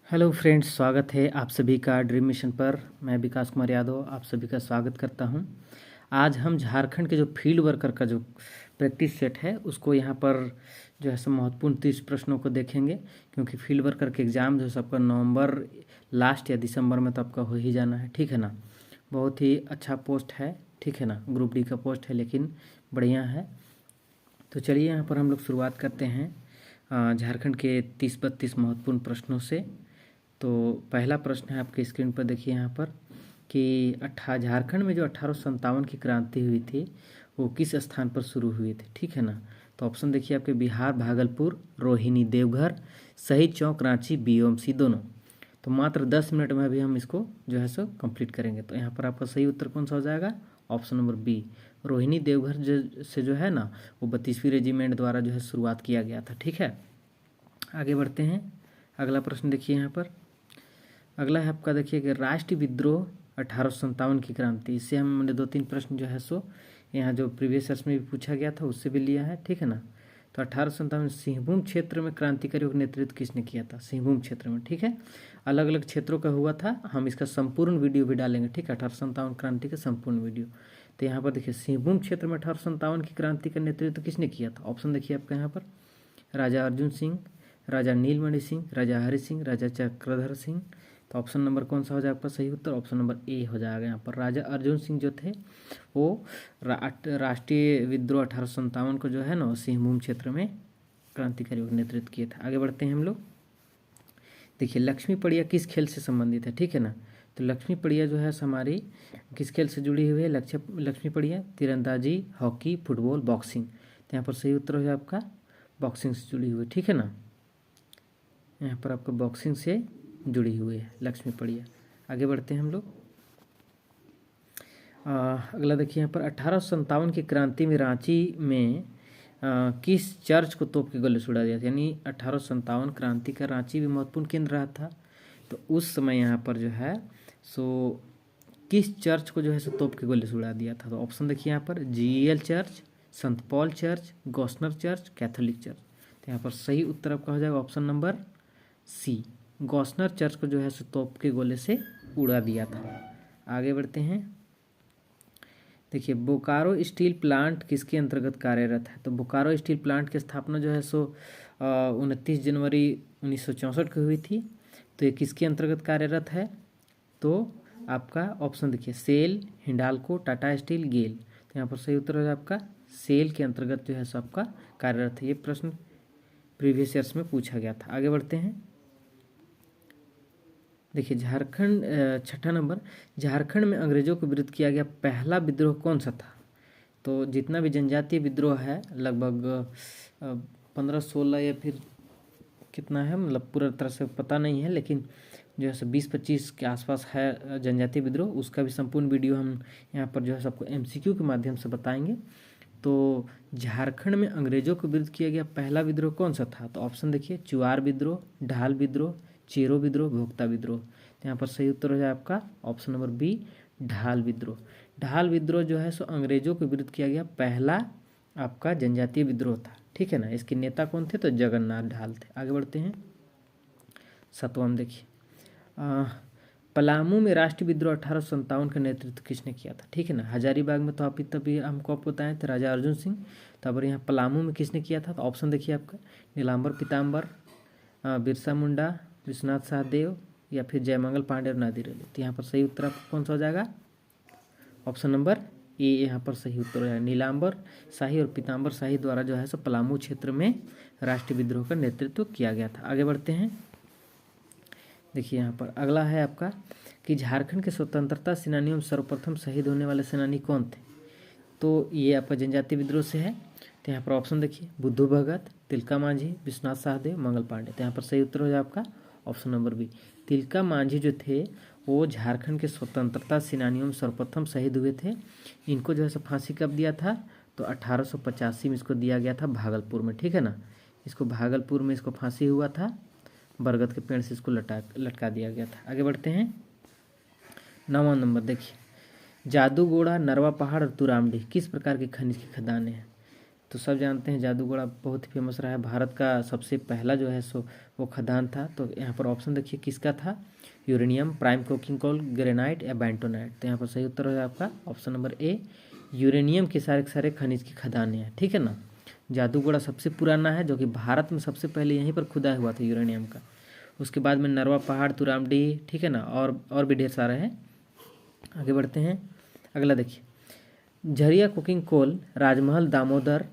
Hello friends, स्वागत है आप सभी का ड्रीम मिशन पर। मैं विकास कुमार यादव आप सभी का स्वागत करता हूं। आज हम झारखंड के जो फील्ड वर्कर का जो प्रैक्टिस सेट है उसको यहाँ पर जो है सब महत्वपूर्ण 30 प्रश्नों को देखेंगे, क्योंकि फील्ड वर्कर के एग्ज़ाम जो है सबका नवंबर लास्ट या दिसंबर में तो आपका हो ही जाना है, ठीक है ना। बहुत ही अच्छा पोस्ट है, ठीक है ना। ग्रुप डी का पोस्ट है लेकिन बढ़िया है। तो चलिए यहाँ पर हम लोग शुरुआत करते हैं झारखंड के 30-32 महत्वपूर्ण प्रश्नों से। तो पहला प्रश्न है आपके स्क्रीन पर, देखिए यहाँ पर कि झारखंड में जो 1857 की क्रांति हुई थी वो किस स्थान पर शुरू हुई थी, ठीक है ना। तो ऑप्शन देखिए आपके बिहार, भागलपुर, रोहिणी, देवघर, शहीद चौक, रांची, बीओएमसी दोनों। तो मात्र 10 मिनट में अभी हम इसको जो है सो कंप्लीट करेंगे। तो यहाँ पर आपका सही उत्तर कौन सा हो जाएगा? Option number B, Rohini Deoghar से जो है ना वो 32वीं रेजिमेंट द्वारा जो है शुरुआत किया गया था, ठीक है। आगे बढ़ते हैं। अगला प्रश्न देखिए यहाँ पर। अगला है आपका, देखिए कि राष्ट्रीय विद्रोह 1857 की क्रांति। इससे हमने 2-3 प्रश्न जो है सो यहाँ जो प्रीवियस ईयर्स में भी पूछा गया था उससे भी लिया है, ठीक है ना। तो 1857 सिंहभूम क्षेत्र में क्रांतिकारियों का नेतृत्व किसने किया था? सिंहभूम क्षेत्र में, ठीक है। अलग अलग क्षेत्रों का हुआ था, हम इसका संपूर्ण वीडियो भी डालेंगे, ठीक है। 1857 क्रांति का संपूर्ण वीडियो। तो यहाँ पर देखिए सिंहभूम क्षेत्र में 1857 की क्रांति का नेतृत्व किसने किया था? ऑप्शन देखिए आपका यहाँ पर, राजा अर्जुन सिंह, राजा नीलमणि सिंह, राजा हरि सिंह, राजा चक्रधर सिंह। तो ऑप्शन नंबर कौन सा हो जाएगा आपका सही उत्तर? ऑप्शन नंबर ए हो जाएगा यहाँ पर। राजा अर्जुन सिंह जो थे वो राष्ट्रीय विद्रोह 1857 को जो है ना सिंहभूम क्षेत्र में क्रांतिकारियों का नेतृत्व किए थे। आगे बढ़ते हैं हम लोग। देखिए लक्ष्मी पड़िया किस खेल से संबंधित है, ठीक है ना। तो लक्ष्मी पड़िया जो है हमारी किस खेल से जुड़ी हुई है? लक्ष्मी पड़िया तीरंदाजी, हॉकी, फुटबॉल, बॉक्सिंग। तो यहाँ पर सही उत्तर हो जाए आपका बॉक्सिंग से जुड़ी हुई, ठीक है ना। यहाँ पर आपका बॉक्सिंग से जुड़ी हुई है लक्ष्मी पड़िया। आगे बढ़ते हैं हम लोग। अगला देखिए यहाँ पर 1857 की क्रांति में रांची में किस चर्च को तोप के गोले से उड़ा दिया था? यानी 1857 क्रांति का रांची भी महत्वपूर्ण केंद्र रहा था। तो उस समय यहाँ पर जो है सो किस चर्च को जो है सो तोप के गोले से उड़ा दिया था? तो ऑप्शन देखिए यहाँ पर, जीएल चर्च, संत Paul church, Gossner church, Catholic church. तो यहाँ पर सही उत्तर आपका हो जाएगा option number C, Gossner church को जो है सो तोप के गोले से उड़ा दिया था। आगे बढ़ते हैं। देखिए बोकारो स्टील प्लांट किसके अंतर्गत कार्यरत है? तो बोकारो स्टील प्लांट की स्थापना जो है सो 29 जनवरी 1964 को हुई थी। तो ये किसके अंतर्गत कार्यरत है? तो आपका ऑप्शन देखिए, सेल, हिंडाल्को, टाटा स्टील, गेल। तो यहाँ पर सही उत्तर है आपका सेल के अंतर्गत जो है सो आपका कार्यरत है। ये प्रश्न प्रीवियस ईयर्स में पूछा गया था। आगे बढ़ते हैं। देखिए झारखंड, छठा नंबर, झारखंड में अंग्रेजों के विरुद्ध किया गया पहला विद्रोह कौन सा था? तो जितना भी जनजातीय विद्रोह है लगभग 15-16 या फिर कितना है, मतलब पूरा तरह से पता नहीं है, लेकिन जो है 20-25 के आसपास है जनजातीय विद्रोह। उसका भी संपूर्ण वीडियो हम यहाँ पर जो है सबको एमसीक्यू के माध्यम से बताएंगे। तो झारखंड में अंग्रेजों के विरुद्ध किया गया पहला विद्रोह कौन सा था? तो ऑप्शन देखिए, चुआर विद्रोह, ढाल विद्रोह, चेरो विद्रोह, भोक्ता विद्रोह। तो यहाँ पर सही उत्तर हो जाए आपका ऑप्शन नंबर बी, ढाल विद्रोह। ढाल विद्रोह जो है सो अंग्रेजों के विरुद्ध किया गया पहला आपका जनजातीय विद्रोह था, ठीक है ना। इसके नेता कौन थे? तो जगन्नाथ ढाल थे। आगे बढ़ते हैं। सतवां देखिए, पलामू में राष्ट्रीय विद्रोह 1857 का नेतृत्व किसने किया था? ठीक है ना। हजारीबाग में तो आप तभी हमको आप बताएं थे राजा अर्जुन सिंह। तो अब यहाँ पलामू में किसने किया था? तो ऑप्शन देखिए आपका, नीलांबर पीताम्बर, बिरसा मुंडा, विश्वनाथ सहदेव, या फिर जयमंगल पांडे और नादिर अली। तो यहाँ पर सही उत्तर आपका कौन सा हो जाएगा? ऑप्शन नंबर ए यहाँ पर सही उत्तर हो जाएगा। नीलांबर शाही और पीताम्बर शाही द्वारा जो है सो पलामू क्षेत्र में राष्ट्रीय विद्रोह का नेतृत्व किया गया था। आगे बढ़ते हैं। देखिए यहाँ पर अगला है आपका कि झारखंड के स्वतंत्रता सेनानियों में सर्वप्रथम शहीद होने वाले सेनानी कौन थे? तो ये आपका जनजातीय विद्रोह से है। तो यहाँ पर ऑप्शन देखिए, बुद्धू भगत, तिलका मांझी, विश्वनाथ सहदेव, मंगल पांडे। तो यहाँ पर सही उत्तर हो जाए आपका option number B, Tilka Manjhi जो थे वो झारखंड के स्वतंत्रता सेनानियों में सर्वप्रथम शहीद हुए थे। इनको जो है सो फांसी कब दिया था? तो 1885 में इसको दिया गया था भागलपुर में, ठीक है ना। इसको भागलपुर में इसको फांसी हुआ था, बरगद के पेड़ से इसको लटका दिया गया था। आगे बढ़ते हैं। 9वां नंबर देखिए, जादूगोड़ा, नरवा पहाड़ और तुरामडी किस प्रकार के खनिज की खदानें हैं? तो सब जानते हैं जादूगोड़ा बहुत ही फेमस रहा है, भारत का सबसे पहला जो है सो वो खदान था। तो यहाँ पर ऑप्शन देखिए किसका था, uranium, prime coking coal, granite या बेंटोनाइट। तो यहाँ पर सही उत्तर हो जाएगा आपका ऑप्शन नंबर ए, यूरेनियम के सारे खनिज की खदानें हैं, ठीक है ना। जादूगोड़ा सबसे पुराना है, जो कि भारत में सबसे पहले यहीं पर खुदा हुआ था यूरेनियम का। उसके बाद में नरवा पहाड़, तुरामडी, ठीक है ना, और भी ढेर सारे हैं। आगे बढ़ते हैं, अगला देखिए, झरिया कोकिंग कोल, राजमहल, दामोदर,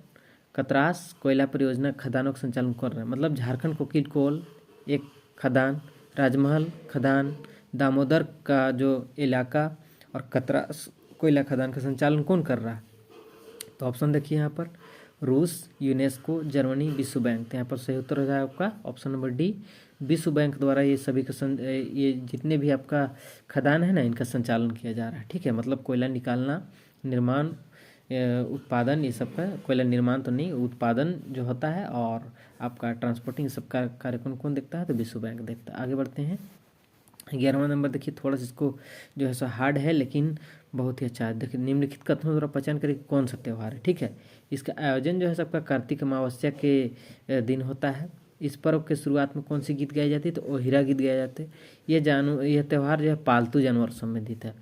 कतरास कोयला परियोजना खदानों का संचालन कर रहे हैं। मतलब झारखंड कोकिंग कोल एक खदान, राजमहल खदान, दामोदर का जो इलाका और कतरास कोयला खदान का संचालन कौन कर रहा है। तो ऑप्शन देखिए यहाँ पर, रूस, यूनेस्को, जर्मनी, विश्व बैंक। तो यहाँ पर सही उत्तर हो जाएगा आपका ऑप्शन नंबर डी, विश्व बैंक द्वारा ये सभी का ये जितने भी आपका खदान है ना, इनका संचालन किया जा रहा है, ठीक है। मतलब कोयला निकालना, निर्माण, उत्पादन, ये सब का, कोयला निर्माण तो नहीं, उत्पादन जो होता है और आपका ट्रांसपोर्टिंग सब का कार्य कौन देखता है, तो विश्व बैंक देखता है। आगे बढ़ते हैं, 11वां नंबर देखिए, थोड़ा सा इसको जो है सो हार्ड है लेकिन बहुत ही अच्छा है। देखिए, निम्नलिखित कथनों द्वारा पहचान करें कौन सा त्यौहार है, ठीक है। इसका आयोजन जो है सबका कार्तिक अमावस्या के दिन होता है। इस पर्व के शुरुआत में कौन सी गीत गाई जाती है, तो ओहिरा गीत गाए जाते हैं। यह त्यौहार जो है पालतू जानवर संबंधित है।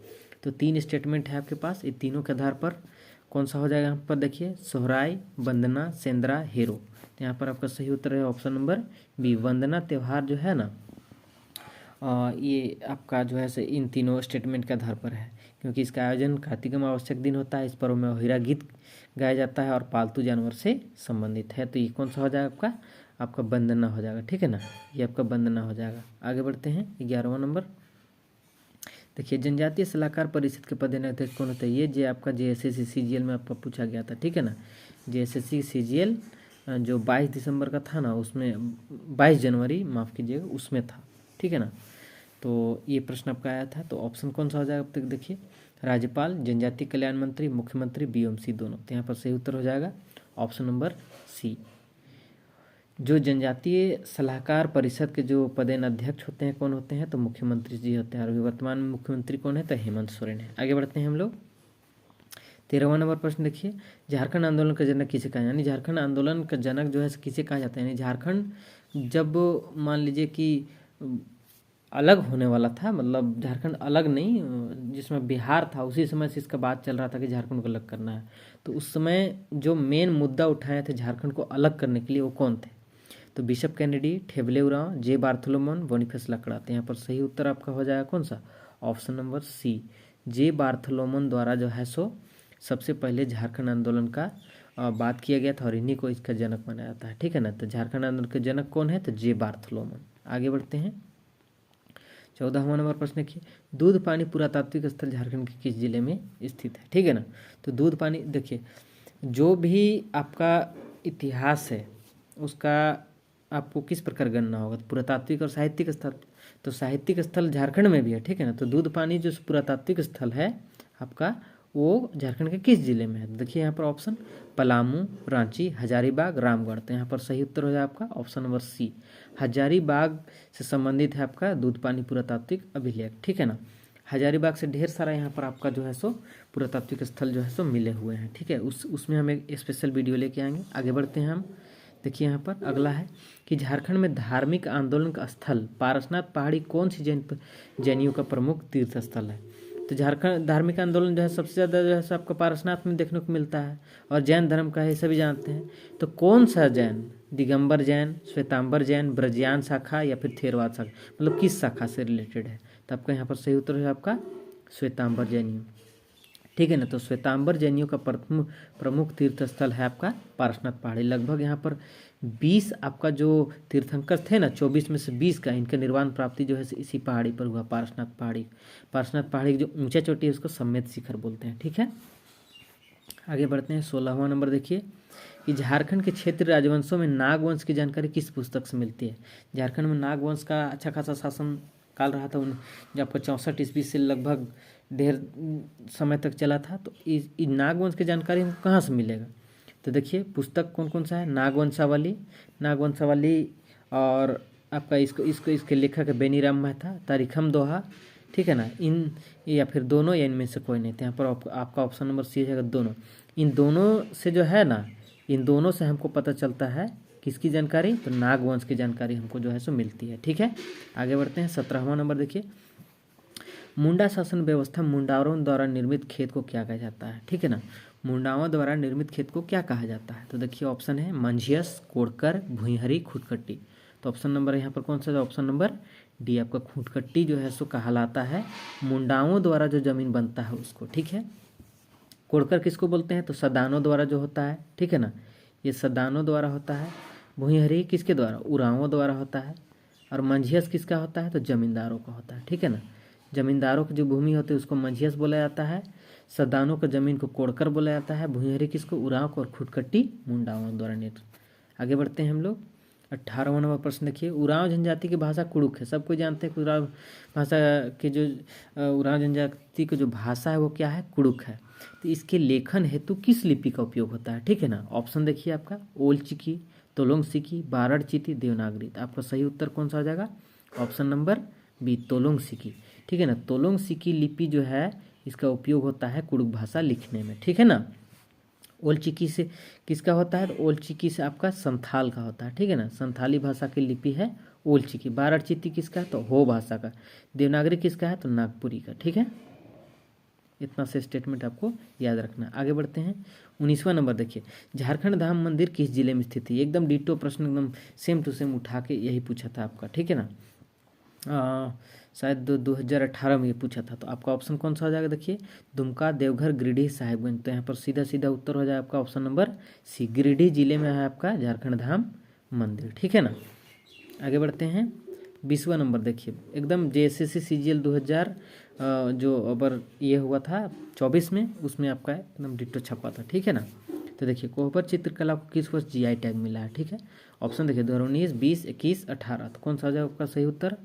तो 3 स्टेटमेंट है आपके पास, इन तीनों के आधार पर कौन सा हो जाएगा यहाँ पर देखिए, सोहराय, वंदना, सेंद्रा, हेरो। तो यहाँ पर आपका सही उत्तर है ऑप्शन नंबर बी, वंदना त्यौहार जो है ना, ये आपका जो है इन तीनों स्टेटमेंट के आधार पर है, क्योंकि इसका आयोजन कार्तिक अमावस्या दिन होता है। इस पर्व में ओहिरा गीत गाया जाता है और पालतू जानवर से संबंधित है। तो ये कौन सा हो जाएगा आपका वंदना हो जाएगा, ठीक है ना, ये आपका वंदना हो जाएगा। आगे बढ़ते हैं, 11वां नंबर देखिए, जनजातीय सलाहकार परिषद के पदाध्यक्ष कौन होता है। ये जो आपका JSSC CGL में आपका पूछा गया था, ठीक है ना। JSSC CGL जो 22 दिसंबर का था ना, उसमें 22 जनवरी माफ़ कीजिएगा, उसमें था, ठीक है ना। तो ये प्रश्न आपका आया था। तो ऑप्शन कौन सा हो जाएगा अब तक देखिए, राज्यपाल, जनजातीय कल्याण मंत्री, मुख्यमंत्री, BOMC दोनों। तो यहाँ पर सही उत्तर हो जाएगा ऑप्शन नंबर सी। जो जनजातीय सलाहकार परिषद के जो पदाध्यक्ष होते हैं कौन होते हैं, तो मुख्यमंत्री जी होते हैं। और वर्तमान में मुख्यमंत्री कौन है, तो हेमंत सोरेन है। आगे बढ़ते हैं हम लोग, 13वां नंबर प्रश्न देखिए, झारखंड आंदोलन का जनक किसे कहा, यानी झारखंड आंदोलन का जनक जो है किसे कहा जाता है। यानी झारखंड जब मान लीजिए कि अलग होने वाला था, मतलब झारखंड अलग नहीं, जिसमें बिहार था, उसी समय से इसका बात चल रहा था कि झारखंड को अलग करना है। तो उस समय जो मेन मुद्दा उठाए थे झारखंड को अलग करने के लिए, वो कौन थे, तो बिशप कैनेडी, ठेबले उरांव, जे बार्थोलोमन, बोनीफेस लकड़ा। तो यहाँ पर सही उत्तर आपका हो जाएगा कौन सा, ऑप्शन नंबर सी, जे बार्थोलोमन द्वारा जो है सो सबसे पहले झारखंड आंदोलन का बात किया गया था और इन्हीं को इसका जनक माना जाता है, ठीक है ना। तो झारखंड आंदोलन के जनक कौन है, तो जे बार्थोलोमन। आगे बढ़ते हैं, 14वां नंबर प्रश्न देखिए, दूध पानी पुरातात्विक स्थल झारखंड के किस जिले में स्थित है, ठीक है ना। तो दूध पानी देखिए, जो भी आपका इतिहास है उसका आपको किस प्रकार गणना होगा, तो पुरातात्विक और साहित्यिक स्थल। तो साहित्यिक स्थल झारखंड में भी है, ठीक है ना। तो दूध पानी जो पुरातात्विक स्थल है आपका, वो झारखंड के किस जिले में है, देखिए यहाँ पर ऑप्शन, पलामू, रांची, हजारीबाग, रामगढ़। तो यहाँ पर सही उत्तर हो जाए आपका ऑप्शन नंबर सी, हजारीबाग से संबंधित है आपका दूध पानी पुरातात्विक अभिलेख, ठीक है ना। हजारीबाग से ढेर सारा यहाँ पर आपका जो है सो पुरातात्विक स्थल जो है सो मिले हुए हैं, ठीक है। उसमें हम एक स्पेशल वीडियो लेके आएंगे। आगे बढ़ते हैं हम, देखिए यहाँ पर अगला है कि झारखंड में धार्मिक आंदोलन का स्थल पारसनाथ पहाड़ी कौन सी जैनियों का प्रमुख तीर्थ स्थल है। तो झारखंड धार्मिक आंदोलन जो है सबसे ज़्यादा जो है आपका पारसनाथ में देखने को मिलता है और जैन धर्म का है, सभी जानते हैं। तो कौन सा जैन, दिगंबर जैन, श्वेतांबर जैन, ब्रजयान शाखा या फिर थेरवाद शाखा, मतलब किस शाखा से रिलेटेड है। तो आपका यहाँ पर सही उत्तर है आपका श्वेतांबर जैनियों, ठीक है ना। तो श्वेतांबर जैनियों का प्रमुख तीर्थ स्थल है आपका पारसनाथ पहाड़ी। लगभग यहाँ पर 20 आपका जो तीर्थंकर थे ना, 24 में से 20 का इनका निर्वाण प्राप्ति जो है इसी पहाड़ी पर हुआ, पारसनाथ पहाड़ी। पारसनाथ पहाड़ी की जो ऊंचा चोटी है उसको सम्मेद शिखर बोलते हैं, ठीक है। आगे बढ़ते हैं, 16वां नंबर देखिए कि झारखंड के क्षेत्र राजवंशों में नागवंश की जानकारी किस पुस्तक से मिलती है। झारखंड में नागवंश का अच्छा खासा शासन काल रहा था, जब आपका 64 ईस्वी से लगभग ढेर समय तक चला था। तो इस नागवंश की जानकारी हमको कहाँ से मिलेगा, तो देखिए पुस्तक कौन कौन सा है, नागवंशावली और आपका इसके लेखक है बेनीराम मेहता, तारिखम दोहा, ठीक है ना। इन या फिर दोनों या इनमें से कोई नहीं। तो यहाँ पर आपका ऑप्शन नंबर सी है दोनों। इन दोनों से जो है ना, इन दोनों से हमको पता चलता है किसकी जानकारी, तो नागवंश की जानकारी हमको जो है सो मिलती है। ठीक है, आगे बढ़ते हैं। 17वां नंबर देखिए, मुंडा शासन व्यवस्था मुंडावरों द्वारा निर्मित खेत को क्या कहा जाता है। ठीक है ना, मुंडाओं द्वारा निर्मित खेत को क्या कहा जाता है, तो देखिए ऑप्शन है मंझियस, कोड़कर, भुईहरी, खुटकट्टी। तो ऑप्शन नंबर यहाँ पर कौन सा है, ऑप्शन नंबर डी आपका खुटकट्टी जो है सो कहलाता है मुंडाओं द्वारा जो जमीन बनता है उसको। ठीक है, कोड़कर किसको बोलते हैं, तो सदानों द्वारा जो होता है। ठीक है ना, ये सदानों द्वारा होता है। भुईहरी किसके द्वारा, उरावों द्वारा होता है। और मंझियस किसका होता है, तो जमींदारों का होता है। ठीक है ना, जमींदारों की जो भूमि होती है उसको मंझियस बोला जाता है, सदानों का जमीन को कोड़कर बोला जाता है, भुईहरी किसको, उराव को, और खुटकट्टी मुंडाओं द्वारा निर्मित। आगे बढ़ते हैं हम लोग। 18वां नंबर प्रश्न देखिए, उराव जनजाति की भाषा कुड़ुक है। सब कोई जानते हैं कि उराव भाषा की जो उराव जनजाति की जो भाषा है वो क्या है, कुड़ुक है। तो इसके लेखन हेतु किस लिपि का उपयोग होता है। ठीक है ना, ऑप्शन देखिए आपका ओल चिकी, तोलोंग सिकी, बारड़ चिती, देवनागरी। तो आपका सही उत्तर कौन सा हो जाएगा, ऑप्शन नंबर बी तोलोंग सिकी। ठीक है ना, तोलोंग सिकी लिपि जो है इसका उपयोग होता है कुड़ुक भाषा लिखने में। ठीक है ना, ओल चिकी से किसका होता है, तो ओल चिकी से आपका संथाल का होता है। ठीक है ना, संथाली भाषा की लिपि है ओल चिकी। बारड़ चिती किसका है, तो हो भाषा का। देवनागरी किसका है, तो नागपुरी का। ठीक है, इतना से स्टेटमेंट आपको याद रखना। आगे बढ़ते हैं। 19वां नंबर देखिए, झारखंड धाम मंदिर किस जिले में स्थित है। एकदम डिटो प्रश्न, एकदम सेम टू सेम उठा के यही पूछा था आपका। ठीक है ना, शायद 2018 में ये पूछा था। तो आपका ऑप्शन कौन सा हो जाएगा, देखिए दुमका, देवघर, गिरिडीह, साहिबगंज। तो यहाँ पर सीधा सीधा उत्तर हो जाए आपका ऑप्शन नंबर सी, गिरिडीह जिले में है आपका झारखंड धाम मंदिर। ठीक है ना, आगे बढ़ते हैं। 20वां नंबर देखिए, एकदम JSSC CGL 2000 जो अबर ये हुआ था 24 में, उसमें आपका एकदम डिट्टो छपा था। ठीक है ना, तो देखिए कोहबर चित्रकला को किस वर्ष GI टैग मिला है। ठीक है, ऑप्शन देखिए 2019, 20, 21, 18। तो कौन सा हो जाएगा आपका सही उत्तर,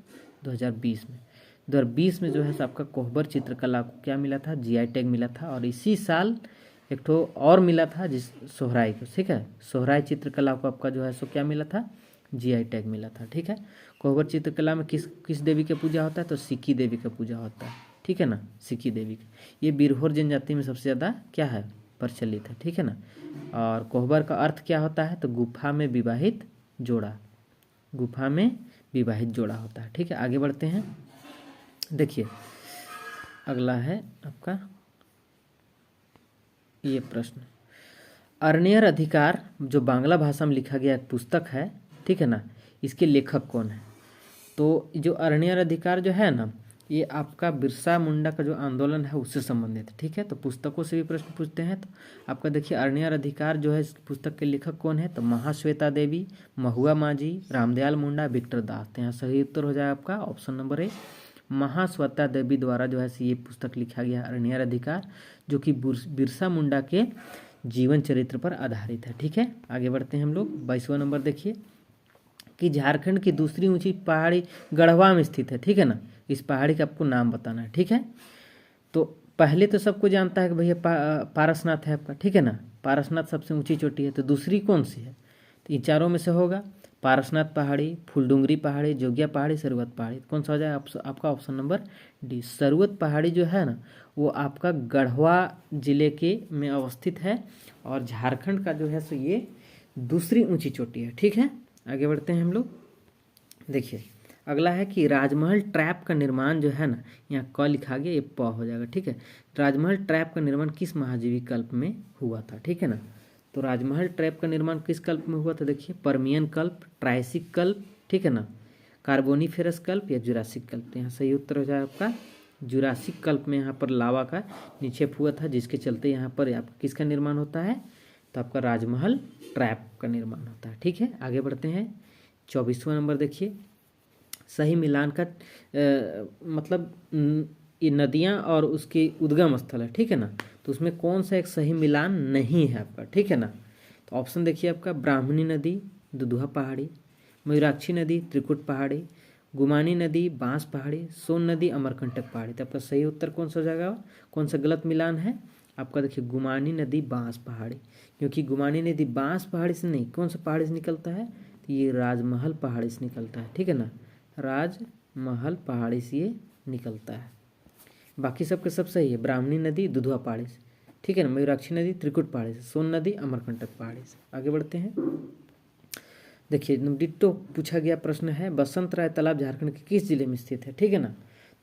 2020 में। 2020 में जो है आपका कोहबर चित्रकला को क्या मिला था, GI टैग मिला था। और इसी साल एक ठो और मिला था जिस सोहराई को। ठीक है, सोहराई चित्रकला को आपका जो है सो क्या मिला था, GI टैग मिला था। ठीक है, कोहबर चित्रकला में किस देवी की पूजा होता है, तो सिक्की देवी का पूजा होता है। ठीक है ना, सिक्की देवी का। ये बिरहोर जनजाति में सबसे ज़्यादा क्या है, प्रचलित है। ठीक है ना, और कोहबर का अर्थ क्या होता है, तो गुफा में विवाहित जोड़ा, गुफा में विवाहित जोड़ा होता है। ठीक है, आगे बढ़ते हैं। देखिए अगला है आपका ये प्रश्न, अरण्यर अधिकार जो बांग्ला भाषा में लिखा गया एक पुस्तक है। ठीक है ना, इसके लेखक कौन है, तो जो अरण्यर अधिकार जो है ना, ये आपका बिरसा मुंडा का जो आंदोलन है उससे संबंधित है। ठीक है, तो पुस्तकों से भी प्रश्न पूछते हैं। तो आपका देखिए अरण्यर अधिकार जो है इस पुस्तक के लेखक कौन है, तो महाश्वेता देवी, महुआ माझी, रामदयाल मुंडा, विक्टर दास। तो यहाँ सही उत्तर हो जाए आपका ऑप्शन नंबर ए, महाश्वेता देवी द्वारा जो है ये पुस्तक लिखा गया अरण्यर अधिकार, जो कि बिरसा मुंडा के जीवन चरित्र पर आधारित है। ठीक है, आगे बढ़ते हैं हम लोग। 22वां नंबर देखिए कि झारखंड की दूसरी ऊंची पहाड़ी गढ़वा में स्थित है। ठीक है ना, इस पहाड़ी का आपको नाम बताना है। ठीक है, तो पहले तो सबको जानता है कि भैया पारसनाथ है आपका। ठीक है ना, पारसनाथ सबसे ऊंची चोटी है। तो दूसरी कौन सी है, तो इन चारों में से होगा पारसनाथ पहाड़ी, फूलडुंगरी पहाड़ी, जोगिया पहाड़ी, सरवत पहाड़ी। कौन सा हो जाए आपका ऑप्शन नंबर डी। सरवत पहाड़ी जो है ना वो आपका गढ़वा जिले के में अवस्थित है और झारखंड का जो है सो ये दूसरी ऊंची चोटी है। ठीक है, आगे बढ़ते हैं हम लोग। देखिए अगला है कि राजमहल ट्रैप का निर्माण जो है ना, यहाँ क लिखा गया, ये प हो जाएगा। ठीक है, राजमहल ट्रैप का निर्माण किस महाजीवी कल्प में हुआ था। ठीक है ना, तो राजमहल ट्रैप का निर्माण किस कल्प में हुआ था, देखिए परमियन कल्प, ट्रायसिक कल्प, ठीक है ना, कार्बोनिफेरस कल्प या जुरासिक कल्प। तो यहाँ सही उत्तर हो जाए आपका जुरासिक कल्प में यहाँ पर लावा का निक्षेप हुआ था, जिसके चलते यहाँ पर आपका किसका निर्माण होता है, तो आपका राजमहल ट्रैप का निर्माण होता है। ठीक है, आगे बढ़ते हैं। 24वां नंबर देखिए, सही मिलान का मतलब ये नदियाँ और उसके उद्गम स्थल है। ठीक है ना, तो उसमें कौन सा एक सही मिलान नहीं है आपका। ठीक है ना, तो ऑप्शन देखिए आपका ब्राह्मणी नदी, दुधुआ पहाड़ी, मयूराक्षी नदी, त्रिकुट पहाड़ी, गुमानी नदी, बांस पहाड़ी, सोन नदी, अमरकंटक पहाड़ी। तो आपका सही उत्तर कौन सा हो जाएगा, कौन सा गलत मिलान है आपका, देखिए गुमानी नदी, बांस पहाड़ी। क्योंकि गुमानी नदी बांस पहाड़ी से नहीं, कौन सा पहाड़ी से निकलता है, तो ये राजमहल पहाड़ी से निकलता है। ठीक है ना, राजमहल पहाड़ी से ये निकलता है। बाकी सबके सब सही है, ब्राह्मणी नदी दुधुआ पहाड़ी से। ठीक है ना। मयूराक्षी नदी त्रिकुट पहाड़ी से, सोन नदी अमरकंटक पहाड़ी से। आगे बढ़ते हैं। देखिए डिट्टो पूछा गया प्रश्न है, बसंत राय तालाब झारखंड के किस जिले में स्थित है, ठीक है ना।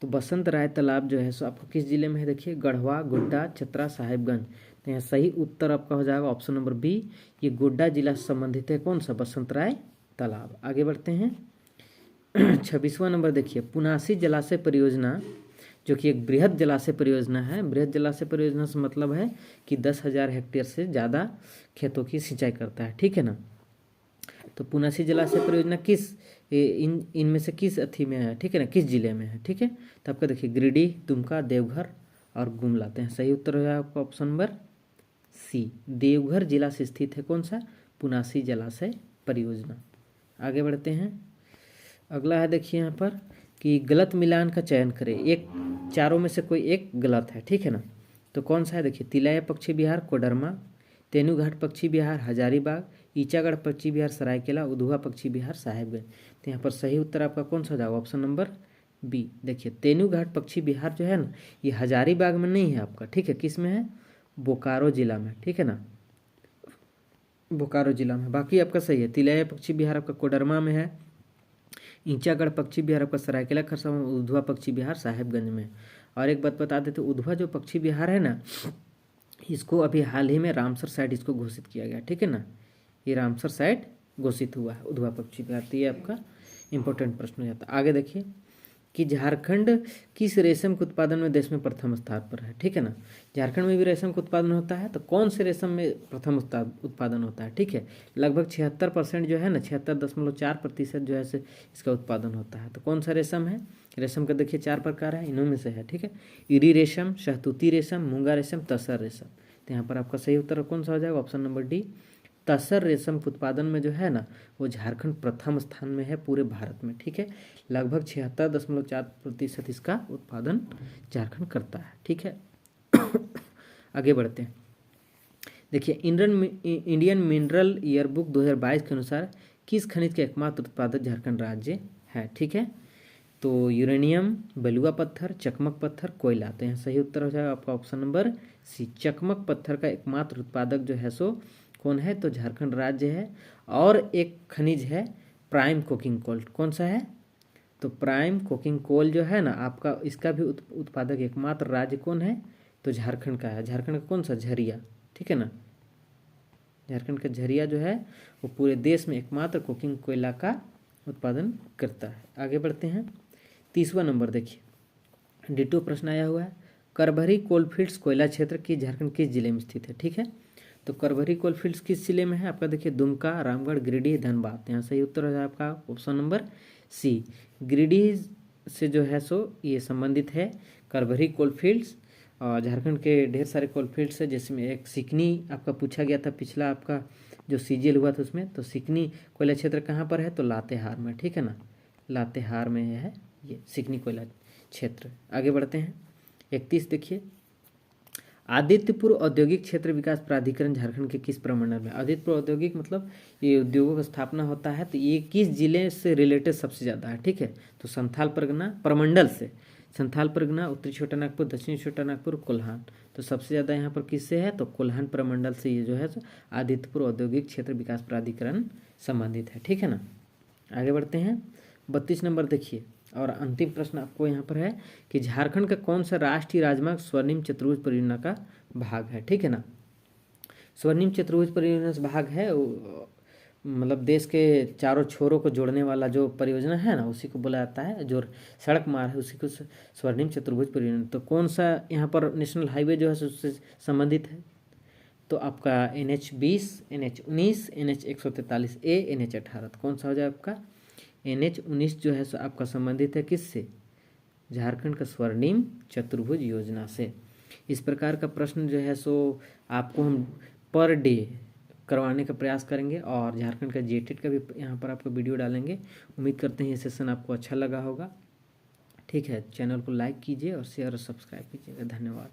तो बसंत राय तालाब जो है सो आपको किस जिले में है, देखिए गढ़वा, गोड्डा, चतरा, साहेबगंज। तो यहाँ सही उत्तर आपका हो जाएगा ऑप्शन नंबर बी, ये गोड्डा जिला से संबंधित है कौन सा, बसंत राय तालाब। आगे बढ़ते हैं। 26वां नंबर देखिए, पुनासी जलाशय परियोजना जो कि एक बृहद जलाशय परियोजना है। बृहद जलाशय परियोजना से मतलब है कि 10,000 हेक्टेयर से ज़्यादा खेतों की सिंचाई करता है, ठीक है ना। तो पुनासी जलाशय परियोजना किस इनमें से किस अथी में है, ठीक है ना, किस जिले में है, ठीक है। तो आपका देखिए गिरिडीह, दुमका, देवघर और गुमला। हैं सही उत्तर हो जाएगा आपका ऑप्शन नंबर सी, देवघर जिला से स्थित है कौन सा, पुनासी जलाशय परियोजना। आगे बढ़ते हैं। अगला है देखिए यहाँ पर कि गलत मिलान का चयन करें, एक चारों में से कोई एक गलत है, ठीक है ना। तो कौन सा है देखिए, तिलैया पक्षी विहार कोडरमा, तेनूघाट पक्षी विहार हजारीबाग, ईचागढ़ पक्षी विहार सरायकेला, उधुआ पक्षी विहार साहेबगंज। तो यहाँ पर सही उत्तर आपका कौन सा हो जाएगा, ऑप्शन नंबर बी। देखिए तेनूघाट पक्षी विहार जो है ना, ये हजारीबाग में नहीं है आपका, ठीक है, किस में है, बोकारो जिला में, ठीक है ना, बोकारो जिला में। बाकी आपका सही है, तिलैया पक्षी विहार आपका कोडरमा में है, ईचागढ़ पक्षी विहार आपका सरायकेला खरसावां, उधवा पक्षी विहार साहेबगंज में। और एक बात बता देते, उधवा जो पक्षी विहार है ना, इसको अभी हाल ही में रामसर साइट इसको घोषित किया गया, ठीक है ना, ये रामसर साइट घोषित हुआ है उधवा पक्षी विहार। तो ये आपका इंपॉर्टेंट प्रश्न हो जाता है। आगे देखिए कि झारखंड किस रेशम के उत्पादन में देश में प्रथम स्थान पर है, ठीक है ना। झारखंड में भी रेशम का उत्पादन होता है, तो कौन से रेशम में प्रथम उत्पादन होता है, ठीक है। लगभग 76% जो है ना, 76.4% जो है से इसका उत्पादन होता है। तो कौन सा रेशम है, रेशम का देखिए 4 प्रकार है, इनों में से है, ठीक है, इरी रेशम, शहतूती रेशम, मूंगा रेशम, तसर रेशम। तो यहाँ पर आपका सही उत्तर कौन सा हो जाएगा, ऑप्शन नंबर डी, तसर रेशम के उत्पादन में जो है ना, वो झारखंड प्रथम स्थान में है पूरे भारत में, ठीक है। लगभग 76.4% इसका उत्पादन झारखंड करता है, ठीक है। आगे बढ़ते हैं। देखिए इंडियन मिनरल ईयरबुक 2022 के अनुसार किस खनिज का एकमात्र उत्पादक झारखंड राज्य है, ठीक है। तो यूरेनियम, बलुआ पत्थर, चकमक पत्थर, कोयला। तो यहाँ सही उत्तर हो जाएगा आपका ऑप्शन नंबर सी, चकमक पत्थर का एकमात्र उत्पादक जो है सो कौन है, तो झारखंड राज्य है। और एक खनिज है प्राइम कोकिंग कोल, कौन सा है, तो प्राइम कोकिंग कोल जो है ना आपका, इसका भी उत्पादक एकमात्र राज्य कौन है, तो झारखंड का है। झारखंड का कौन सा, झरिया, ठीक है ना, झारखंड का झरिया जो है वो पूरे देश में एकमात्र कोकिंग कोयला का उत्पादन करता है। आगे बढ़ते हैं। 30वां नंबर देखिए, डिटो प्रश्न आया हुआ है, करभरी कोलफील्ड्स कोयला क्षेत्र की झारखंड किस जिले में स्थित है, ठीक है। तो करभरी कोलफील्ड्स किस जिले में है आपका, देखिए दुमका, रामगढ़, गिरिडीह, धनबाद। यहाँ सही उत्तर हो जाए आपका ऑप्शन नंबर सी, गिरिडीह से जो है सो ये संबंधित है करभरी कोलफील्ड्स। और झारखंड के ढेर सारे कोलफील्ड्स है, जिसमें एक सिकनी आपका पूछा गया था पिछला आपका जो सीजीएल हुआ था उसमें। तो सिकनी कोयला क्षेत्र कहाँ पर है, तो लातेहार में, ठीक है ना, लातेहार में है ये सिकनी कोयला क्षेत्र। आगे बढ़ते हैं। 31 देखिए, आदित्यपुर औद्योगिक क्षेत्र विकास प्राधिकरण झारखंड के किस प्रमंडल में। आदित्यपुर औद्योगिक मतलब ये उद्योगों का स्थापना होता है, तो ये किस जिले से रिलेटेड सबसे ज़्यादा है, ठीक है। तो संथाल परगना प्रमंडल से, संथाल परगना, उत्तरी छोटानागपुर, दक्षिणी छोटानागपुर, कोल्हान। तो सबसे ज़्यादा यहाँ पर किससे है, तो कोल्हान प्रमंडल से ये जो है आदित्यपुर औद्योगिक क्षेत्र विकास प्राधिकरण संबंधित है, ठीक है ना। आगे बढ़ते हैं। 32 नंबर देखिए, और अंतिम प्रश्न आपको यहाँ पर है कि झारखंड का कौन सा राष्ट्रीय राजमार्ग स्वर्णिम चतुर्भुज परियोजना का भाग है, ठीक है ना। स्वर्णिम चतुर्भुज परियोजना से भाग है, मतलब देश के चारों छोरों को जोड़ने वाला जो परियोजना है ना, उसी को बोला जाता है, जो सड़क मार्ग है उसी को स्वर्णिम चतुर्भुज परियोजना। तो कौन सा यहाँ पर नेशनल हाईवे जो है उससे संबंधित है, तो आपका NH20, NH19, NH143A, NH18। कौन सा हो जाए आपका, NH19 जो है सो आपका संबंधित है किससे, झारखंड का स्वर्णिम चतुर्भुज योजना से। इस प्रकार का प्रश्न जो है सो आपको हम पर डे करवाने का प्रयास करेंगे, और झारखंड का जेटेट का भी यहाँ पर आपको वीडियो डालेंगे। उम्मीद करते हैं ये सेशन आपको अच्छा लगा होगा, ठीक है। चैनल को लाइक कीजिए और शेयर और सब्सक्राइब कीजिएगा। धन्यवाद।